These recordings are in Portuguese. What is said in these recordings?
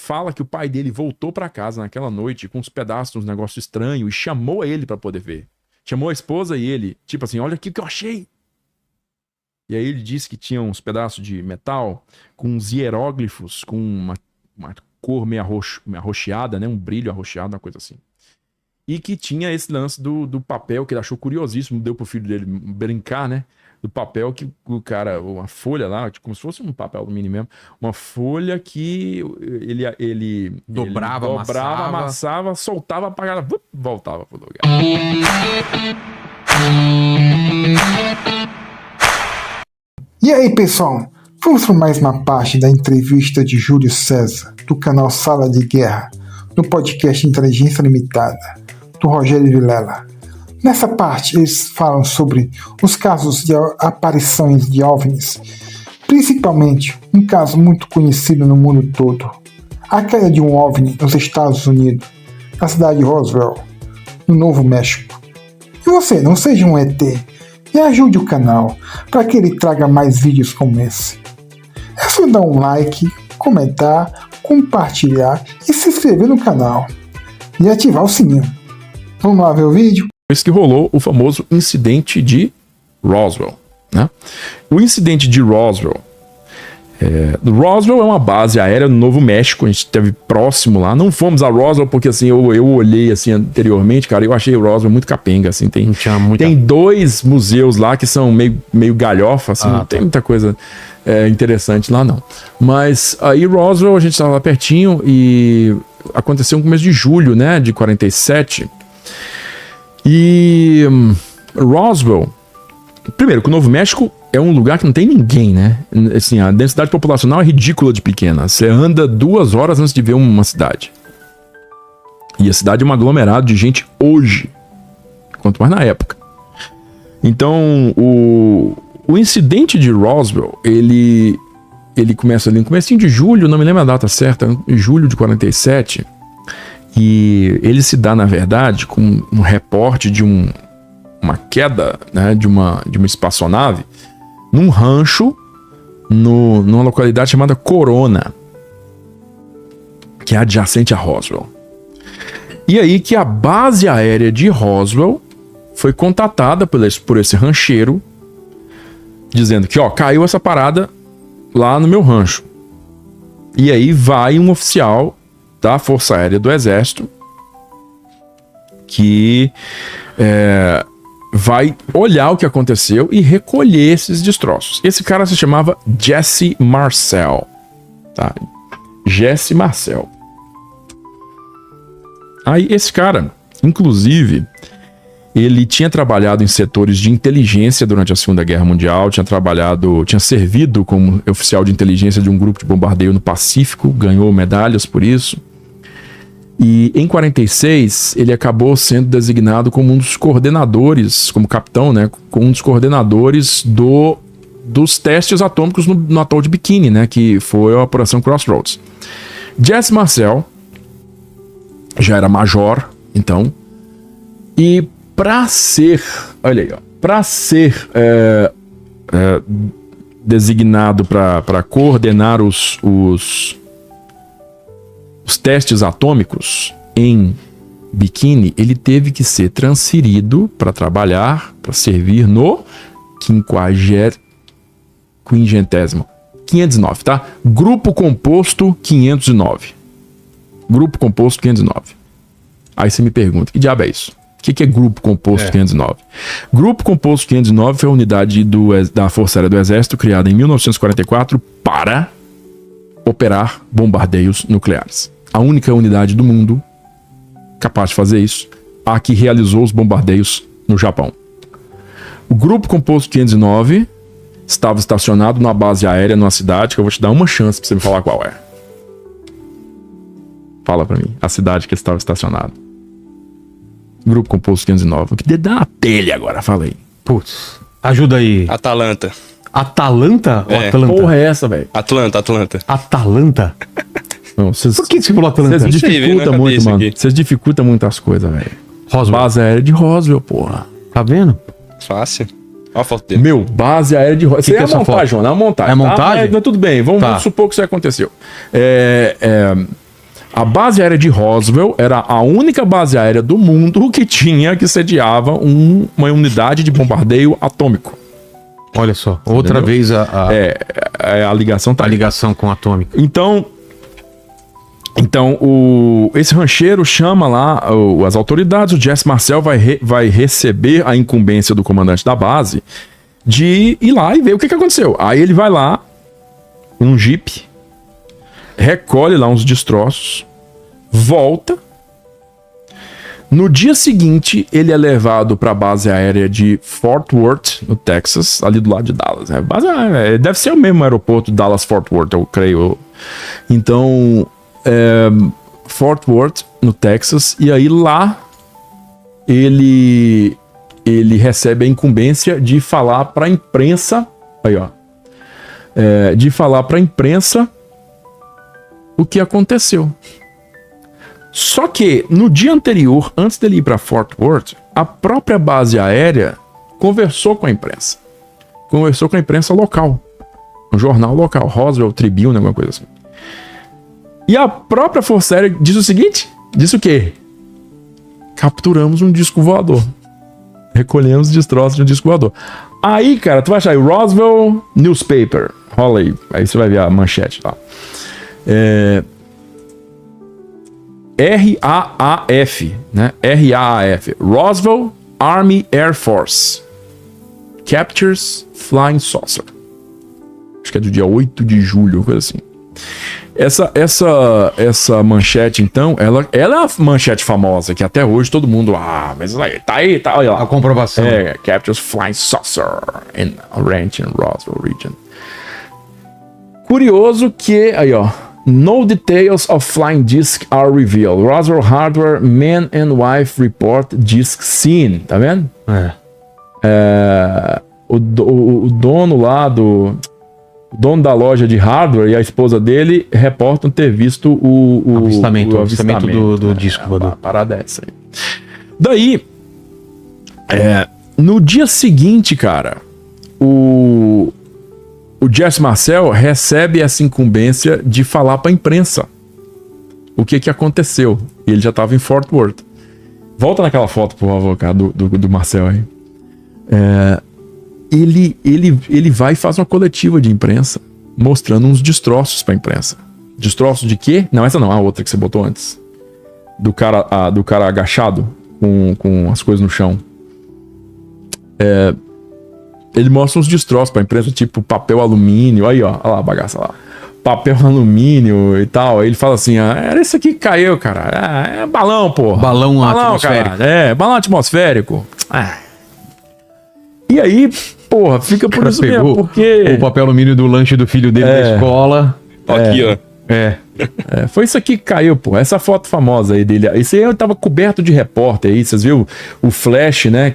fala que o pai dele voltou pra casa naquela noite com uns pedaços de uns negócios estranhos e chamou ele pra poder ver. Chamou a esposa e ele, tipo assim, olha aqui o que eu achei. E aí ele disse que tinha uns pedaços de metal com uns hieróglifos, com uma cor meio arroxeada, né? Um brilho arroxeado, uma coisa assim. E que tinha esse lance do papel, que ele achou curiosíssimo, deu pro filho dele brincar, né? Do papel que o cara, uma folha lá, tipo, como se fosse um papel do mini mesmo, uma folha que ele dobrava, amassava, soltava, apagava, voltava pro lugar. E aí, pessoal, vamos para mais uma parte da entrevista de Júlio César, do canal Sala de Guerra, no podcast Inteligência Limitada, do Rogério Vilela. Nessa parte, eles falam sobre os casos de aparições de OVNIs, principalmente um caso muito conhecido no mundo todo, a queda de um OVNI nos Estados Unidos, na cidade de Roswell, no Novo México. E você, não seja um ET, e ajude o canal para que ele traga mais vídeos como esse. É só dar um like, comentar, compartilhar e se inscrever no canal. E ativar o sininho. Vamos lá ver o vídeo? Isso que rolou o famoso incidente de Roswell, né? O incidente de Roswell... Roswell é uma base aérea no Novo México, a gente esteve próximo lá. Não fomos a Roswell porque assim, eu olhei assim anteriormente, cara, eu achei o Roswell muito capenga, assim, tem 2 museus lá que são meio galhofa, assim, não tem muita coisa interessante lá não. Mas aí Roswell, a gente estava lá pertinho e aconteceu no começo de julho, né, de 47. E Roswell, primeiro, que o Novo México é um lugar que não tem ninguém, né? Assim, a densidade populacional é ridícula de pequena. Você anda 2 horas antes de ver uma cidade. E a cidade é um aglomerado de gente hoje, quanto mais na época. Então, o incidente de Roswell, ele começa ali no comecinho de julho, não me lembro a data certa, em julho de 47. E ele se dá, na verdade, com um reporte de uma queda, né, de uma espaçonave num rancho numa localidade chamada Corona, que é adjacente a Roswell. E aí que a base aérea de Roswell foi contatada por esse rancheiro, dizendo que, ó, caiu essa parada lá no meu rancho. E aí vai um oficial da Força Aérea do Exército que vai olhar o que aconteceu e recolher esses destroços. Esse cara se chamava Jesse Marcel, tá? Jesse Marcel. Aí esse cara, inclusive, ele tinha trabalhado em setores de inteligência durante a Segunda Guerra Mundial, tinha servido como oficial de inteligência de um grupo de bombardeio no Pacífico, ganhou medalhas por isso. E em 46, ele acabou sendo designado como um dos coordenadores, como capitão, né? Como um dos coordenadores dos testes atômicos no atol de Bikini, né? Que foi a Operação Crossroads. Jesse Marcel já era major, então. E para ser, olha aí, ó, para ser designado para coordenar os testes atômicos em Bikini, ele teve que ser transferido para trabalhar, para servir no 509, tá? Grupo Composto 509. Grupo Composto 509. Aí você me pergunta, que diabo é isso? O que é Grupo Composto 509? Grupo Composto 509 foi a unidade da Força Aérea do Exército criada em 1944 para operar bombardeios nucleares. A única unidade do mundo capaz de fazer isso, a que realizou os bombardeios no Japão. O Grupo Composto 509 estava estacionado numa base aérea numa cidade que eu vou te dar uma chance para você me falar qual é. Fala para mim, a cidade que estava estacionado. Grupo Composto 509. Que dá uma telha agora, fala aí. Putz, ajuda aí. Atalanta. Atalanta? É. Ou Atlanta? Porra é essa, velho? Atlanta. Atalanta? Não, Por que você falou Atlanta? Vocês Sei, veio dificultam na muito, cabeça mano. aqui. Vocês dificultam muito as coisas, velho. Roswell. Base aérea de Roswell, porra. Tá vendo? Fácil. Olha a foto dele. Meu, base aérea de Roswell. Isso que é é a essa montagem, foto? João. É a montagem. É a montagem? Tá? Mas tudo bem, vamos supor que isso aconteceu. A base aérea de Roswell era a única base aérea do mundo que sediava uma unidade de bombardeio atômico. Olha só, outra Entendeu? vez A ligação tá a ligação com a atômica. Então esse rancheiro chama lá as autoridades, o Jesse Marcel vai receber a incumbência do comandante da base de ir lá e ver o que aconteceu. Aí ele vai lá, num Jeep, recolhe lá uns destroços, volta. No dia seguinte, ele é levado para a base aérea de Fort Worth, no Texas, ali do lado de Dallas. Deve ser o mesmo aeroporto Dallas-Fort Worth, eu creio. Então, Fort Worth, no Texas, e aí lá ele recebe a incumbência de falar para a imprensa, de falar para a imprensa o que aconteceu. Só que no dia anterior, antes dele ir para Fort Worth, a própria base aérea conversou com a imprensa. Conversou com a imprensa local, um jornal local, Roswell Tribune, alguma coisa assim. E a própria Força Aérea diz o seguinte: disse o quê? Capturamos um disco voador. Recolhemos destroços de um disco voador. Aí, cara, tu vai achar aí Roswell Newspaper. Rola aí. Aí você vai ver a manchete lá. RAAF, né? RAAF. Roswell Army Air Force Captures Flying Saucer. Acho que é do dia 8 de julho, coisa assim. Essa manchete, então, ela é a manchete famosa, que até hoje todo mundo... mas tá aí, olha lá. A comprovação. Captures Flying Saucer in a ranch in Roswell region. Curioso que, aí ó, no details of flying disc are revealed. Roswell hardware, man and wife report disc seen. Tá vendo? O dono lá o dono da loja de hardware e a esposa dele reportam ter visto o avistamento do disco voador. A parada é essa aí. Daí, no dia seguinte, cara, o Jesse Marcel recebe essa incumbência de falar pra imprensa o que aconteceu. E ele já tava em Fort Worth. Volta naquela foto, por favor, cara, do Marcel aí. Ele vai e faz uma coletiva de imprensa mostrando uns destroços pra imprensa. Destroços de quê? Não, essa não, a outra que você botou antes. Do cara agachado com as coisas no chão. Ele mostra uns destroços pra imprensa, tipo papel alumínio. Aí, ó, olha lá a bagaça lá. Papel alumínio e tal. Aí ele fala assim: era isso aqui que caiu, cara. É balão, porra. Balão atmosférico. Cara. Balão atmosférico. E aí, porra, fica por isso mesmo, porque... O papel alumínio do lanche do filho dele da escola. Aqui, ó. Foi isso aqui que caiu, pô. Essa foto famosa aí dele. Isso aí tava coberto de repórter aí. Vocês viram o flash, né?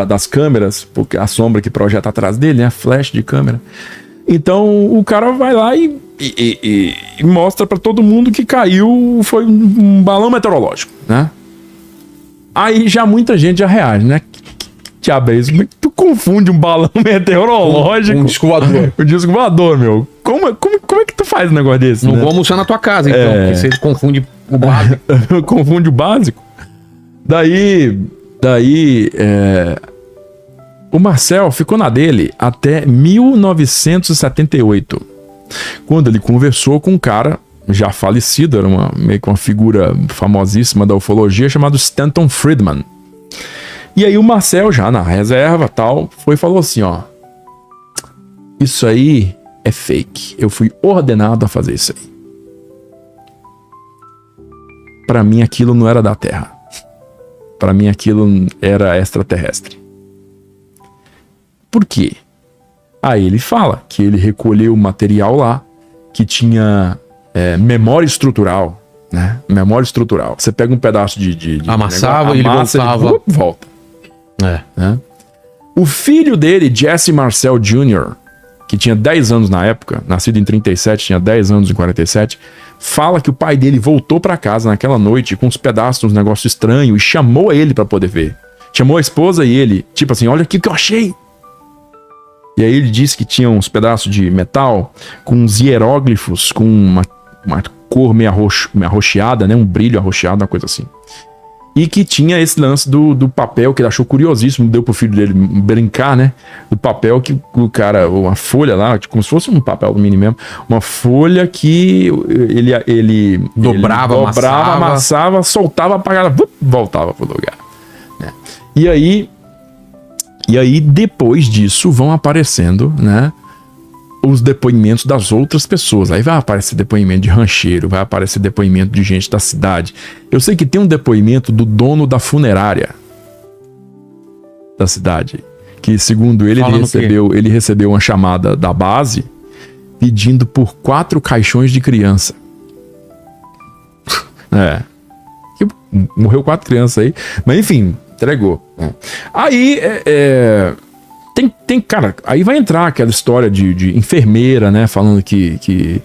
Das câmeras, porque a sombra que projeta atrás dele, né? Flash de câmera. Então o cara vai lá e mostra pra todo mundo que caiu. Foi um balão meteorológico, né? Aí já muita gente já reage, né? Diabo é isso? Como é que tu confunde um balão meteorológico? Um disco voador. Um disco voador, meu. Como é que tu faz um negócio desse? Não né? vou almoçar na tua casa, então, porque você confunde o básico. Confunde o básico. Daí o Marcel ficou na dele até 1978, quando ele conversou com um cara já falecido, era meio que uma figura famosíssima da ufologia, chamado Stanton Friedman. E aí o Marcel, já na reserva tal, foi e falou assim, ó: isso aí é fake. Eu fui ordenado a fazer isso aí. Pra mim aquilo não era da Terra. Pra mim aquilo era extraterrestre. Por quê? Aí ele fala que ele recolheu material lá que tinha memória estrutural, né? Memória estrutural. Você pega um pedaço de amassava e ele voltava. Volta. Né? O filho dele, Jesse Marcel Jr., que tinha 10 anos na época, nascido em 37, tinha 10 anos em 47, fala que o pai dele voltou pra casa naquela noite com uns pedaços, uns negócios estranhos, e chamou ele pra poder ver. Chamou a esposa e ele, tipo assim, olha aqui o que eu achei. E aí ele disse que tinha uns pedaços de metal com uns hieróglifos, com uma cor meio arroxeada, né? Um brilho arroxeado, uma coisa assim. E que tinha esse lance do papel, que ele achou curiosíssimo, deu pro filho dele brincar, né? Do papel que o cara, uma folha lá, como se fosse um papel alumínio mesmo, uma folha que ele dobrava, amassava, soltava, apagava, voltava pro lugar. Né? E aí, depois disso, vão aparecendo, né? Os depoimentos das outras pessoas. Aí vai aparecer depoimento de rancheiro, vai aparecer depoimento de gente da cidade. Eu sei que tem um depoimento do dono da funerária da cidade, que segundo ele, ele recebeu uma chamada da base pedindo por 4 caixões de criança. Morreu 4 crianças aí, mas enfim, entregou. Aí cara, aí vai entrar aquela história de enfermeira, né, falando que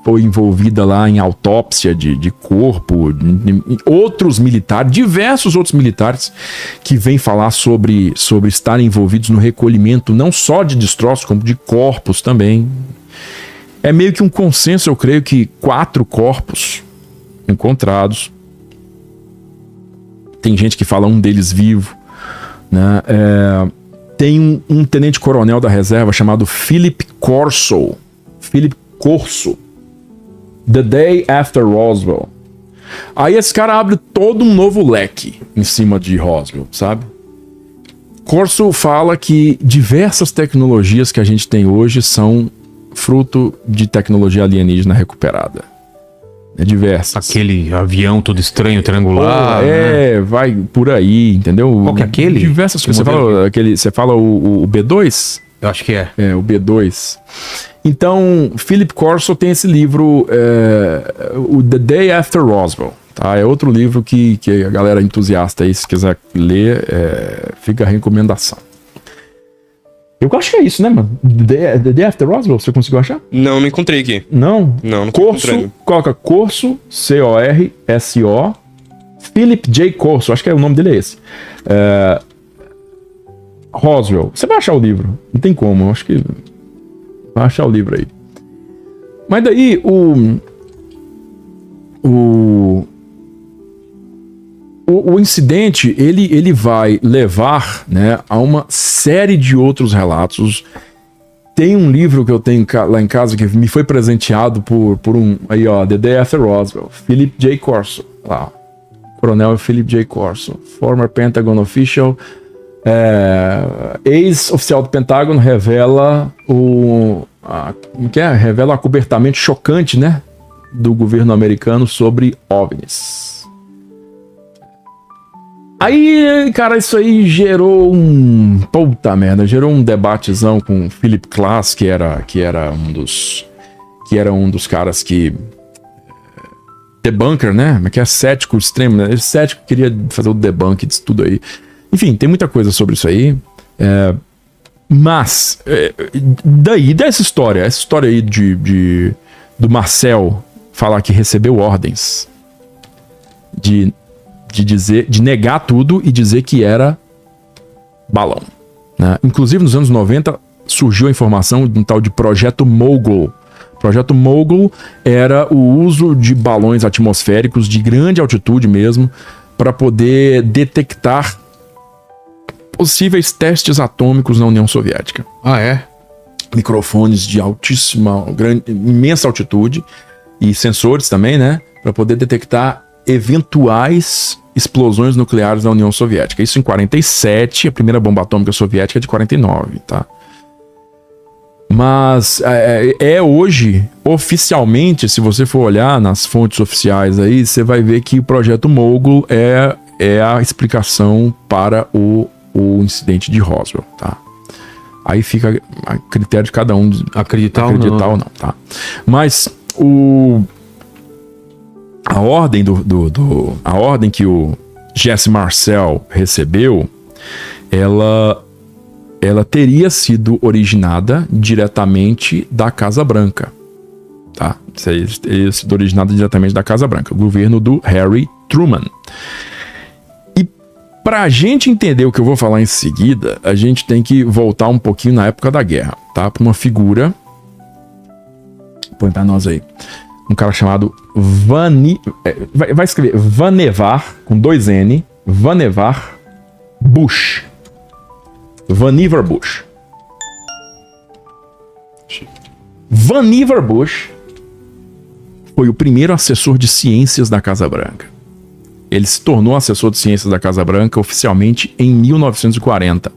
foi envolvida lá em autópsia de corpo, outros militares, diversos outros militares que vêm falar sobre estarem envolvidos no recolhimento não só de destroços, como de corpos também. É meio que um consenso, eu creio que 4 corpos encontrados. Tem gente que fala um deles vivo, né, tem um tenente-coronel da reserva chamado Philip Corso. The Day After Roswell. Aí esse cara abre todo um novo leque em cima de Roswell, sabe? Corso fala que diversas tecnologias que a gente tem hoje são fruto de tecnologia alienígena recuperada. Diversas. Aquele avião todo estranho, triangular. Né? Vai por aí, entendeu? Qual que é aquele? Diversas coisas. Você fala o B2? Eu acho que é. O B2. Então, Philip Corso tem esse livro, o The Day After Roswell. Tá? É outro livro que a galera entusiasta aí, se quiser ler, fica a recomendação. Eu acho que é isso, né, mano? The Day After Roswell, você conseguiu achar? Não encontrei aqui. Não? Não Corso, coloca Corso, C-O-R-S-O, Philip J. Corso, acho que o nome dele é esse. Roswell. Você vai achar o livro, não tem como, eu acho que vai achar o livro aí. Mas daí, o incidente, ele vai levar, né, a uma série de outros relatos. Tem um livro que eu tenho lá em casa que me foi presenteado por um... Aí, ó, The Day After Roswell. Philip J. Corso. Lá. Coronel Philip J. Corso. Former Pentagon Official. Ex-oficial do Pentágono revela revela o acobertamento chocante, né, do governo americano sobre OVNIs. Aí, cara, isso aí gerou gerou um debatezão com Philip Klass, que era um dos caras que debunker, né? Que é cético extremo, né? Ele cético queria fazer o debunk disso tudo aí. Enfim, tem muita coisa sobre isso aí. Mas dessa história, essa história aí do Marcel falar que recebeu ordens de negar tudo e dizer que era balão, né? Inclusive nos anos 90 surgiu a informação de um tal de Projeto Mogul. Projeto Mogul era o uso de balões atmosféricos de grande altitude mesmo para poder detectar possíveis testes atômicos na União Soviética. Ah, é? Microfones de imensa altitude e sensores também, né? Para poder detectar eventuais explosões nucleares na União Soviética. Isso em 47, a primeira bomba atômica soviética é de 49, tá? Mas hoje, oficialmente, se você for olhar nas fontes oficiais aí, você vai ver que o Projeto Mogul é a explicação para o incidente de Roswell, tá? Aí fica a critério de cada um acreditar ou não, tá? Mas a ordem a ordem que o Jesse Marcel recebeu, ela teria sido originada diretamente da Casa Branca, tá? Teria sido originada diretamente da Casa Branca, o governo do Harry Truman. E pra gente entender o que eu vou falar em seguida, a gente tem que voltar um pouquinho na época da guerra, tá? Pra uma figura, põe pra nós aí. um cara chamado vai escrever Vannevar, com 2 N, Vannevar Bush. Vannevar Bush. Vannevar Bush foi o primeiro assessor de ciências da Casa Branca. Ele se tornou assessor de ciências da Casa Branca oficialmente em 1940.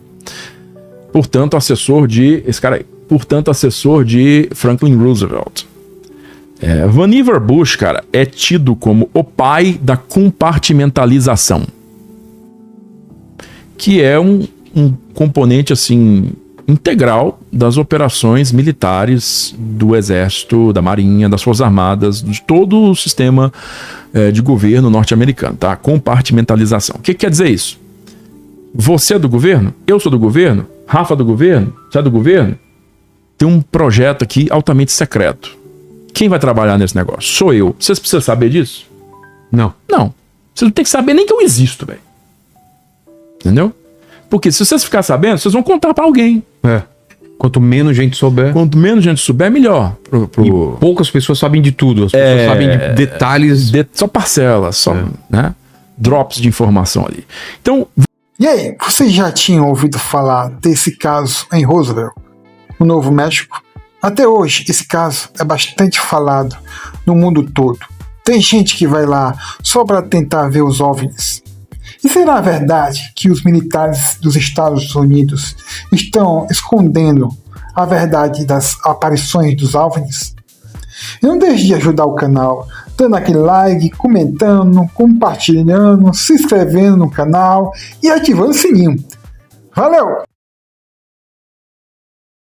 Portanto, assessor de Franklin Roosevelt. Vannevar Bush, cara, é tido como o pai da compartimentalização, que é um componente assim integral das operações militares do Exército, da Marinha, das Forças Armadas, de todo o sistema de governo norte-americano, tá? Compartimentalização. O que quer dizer isso? Você é do governo? Eu sou do governo? Rafa é do governo? Você é do governo? Tem um projeto aqui altamente secreto. Quem vai trabalhar nesse negócio? Sou eu. Vocês precisam saber disso? Não. Não. Vocês não tem que saber nem que eu existo, velho. Entendeu? Porque se vocês ficarem sabendo, vocês vão contar pra alguém. Quanto menos gente souber. Quanto menos gente souber, melhor. E poucas pessoas sabem de tudo. As pessoas sabem de detalhes. Só parcelas, só né? Drops de informação ali. Então. E aí, vocês já tinham ouvido falar desse caso em Roswell, no Novo México? Até hoje, esse caso é bastante falado no mundo todo. Tem gente que vai lá só para tentar ver os OVNIs. E será verdade que os militares dos Estados Unidos estão escondendo a verdade das aparições dos OVNIs? E não deixe de ajudar o canal, dando aquele like, comentando, compartilhando, se inscrevendo no canal e ativando o sininho. Valeu!